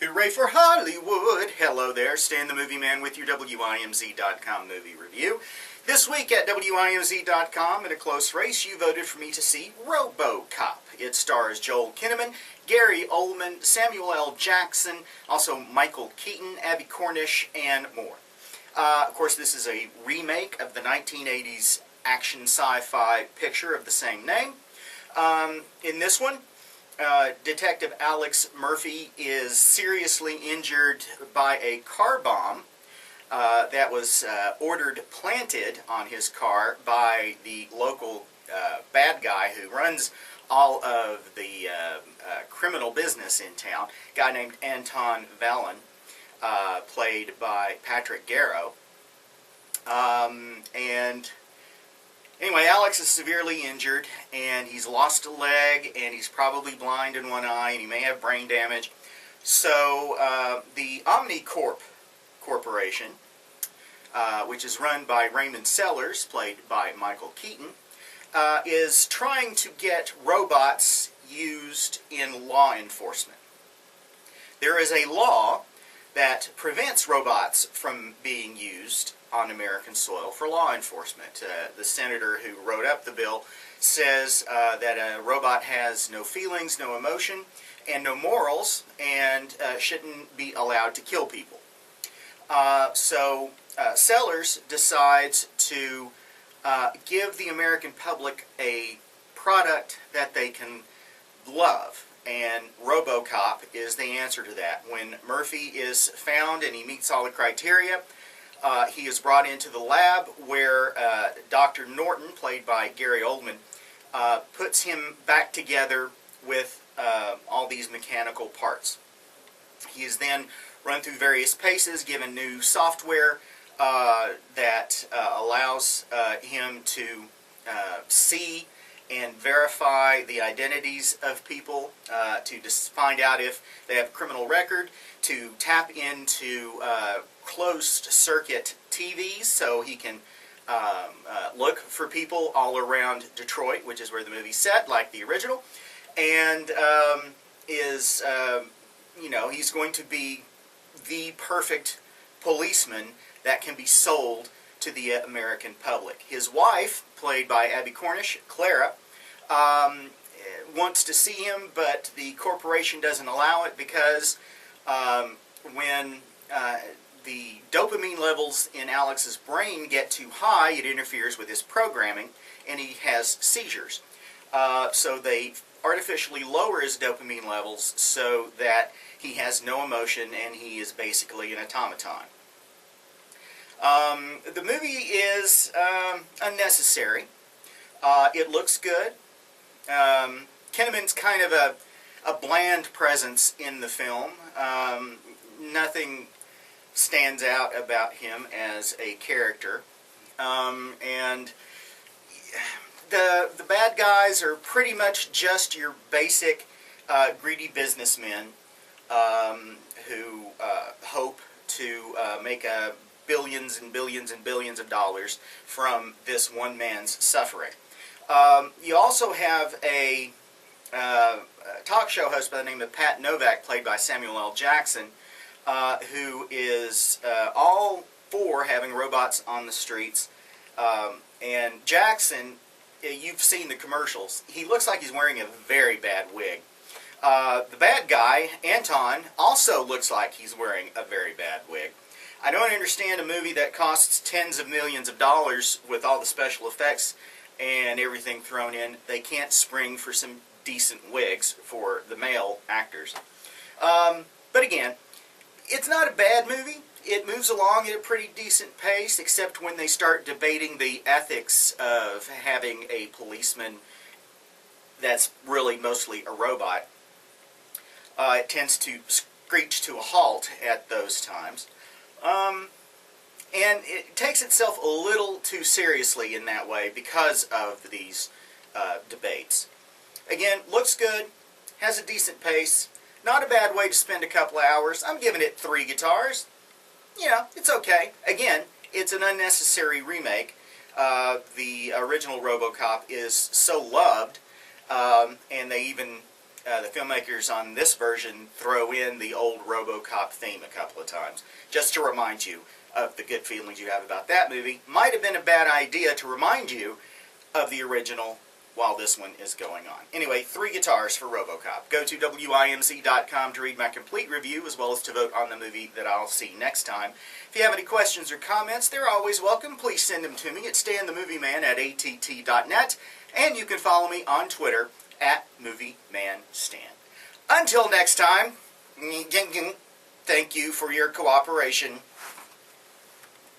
Hooray for Hollywood! Hello there, Stan the Movie Man with your WIMZ.com movie review. This week at WIMZ.com, in a close race, you voted for me to see RoboCop. It stars Joel Kinnaman, Gary Oldman, Samuel L. Jackson, also Michael Keaton, Abby Cornish, and more. Of course, this is a remake of the 1980s action sci-fi picture of the same name. In this one, Detective Alex Murphy is seriously injured by a car bomb that was ordered planted on his car by the local bad guy who runs all of the criminal business in town, a guy named Anton Vallon, played by Patrick Garrow. And anyway, Alex is severely injured, and he's lost a leg, and he's probably blind in one eye, and he may have brain damage. So the OmniCorp Corporation, which is run by Raymond Sellers, played by Michael Keaton, is trying to get robots used in law enforcement. There is a law that prevents robots from being used on American soil for law enforcement. The senator who wrote up the bill says that a robot has no feelings, no emotion, and no morals, and shouldn't be allowed to kill people. So Sellers decides to give the American public a product that they can love. And RoboCop is the answer to that. When Murphy is found and he meets all the criteria, he is brought into the lab where Dr. Norton, played by Gary Oldman, puts him back together with all these mechanical parts. He is then run through various paces, given new software that allows him to see and verify the identities of people, to find out if they have a criminal record, to tap into closed-circuit TVs so he can look for people all around Detroit, which is where the movie's set, like the original, and he's going to be the perfect policeman that can be sold to the American public. His wife, played by Abby Cornish, Clara, wants to see him, but the corporation doesn't allow it because when the dopamine levels in Alex's brain get too high, it interferes with his programming, and he has seizures. So they artificially lower his dopamine levels so that he has no emotion and he is basically an automaton. The movie is unnecessary. It looks good. Kinnaman's kind of a bland presence in the film. Nothing stands out about him as a character. And the bad guys are pretty much just your basic greedy businessmen who hope to make billions and billions and billions of dollars from this one man's suffering. You also have a talk show host by the name of Pat Novak, played by Samuel L. Jackson, who is all for having robots on the streets. And Jackson, you've seen the commercials, he looks like he's wearing a very bad wig. The bad guy, Anton, also looks like he's wearing a very bad wig. I don't understand a movie that costs tens of millions of dollars with all the special effects and everything thrown in. They can't spring for some decent wigs for the male actors. But again, it's not a bad movie. It moves along at a pretty decent pace, except when they start debating the ethics of having a policeman that's really mostly a robot. It tends to screech to a halt at those times. And it takes itself a little too seriously in that way because of these debates. Again, looks good, has a decent pace, not a bad way to spend a couple of hours. I'm giving it 3 guitars. You know, it's okay. Again, it's an unnecessary remake. The original RoboCop is so loved, and they even the filmmakers on this version throw in the old RoboCop theme a couple of times, just to remind you of the good feelings you have about that movie. Might have been a bad idea to remind you of the original while this one is going on. Anyway, 3 guitars for RoboCop. Go to WIMC.com to read my complete review, as well as to vote on the movie that I'll see next time. If you have any questions or comments, they're always welcome. Please send them to me at StanTheMovieMan@att.net, and you can follow me on Twitter at MovieManStan. Until next time, thank you for your cooperation.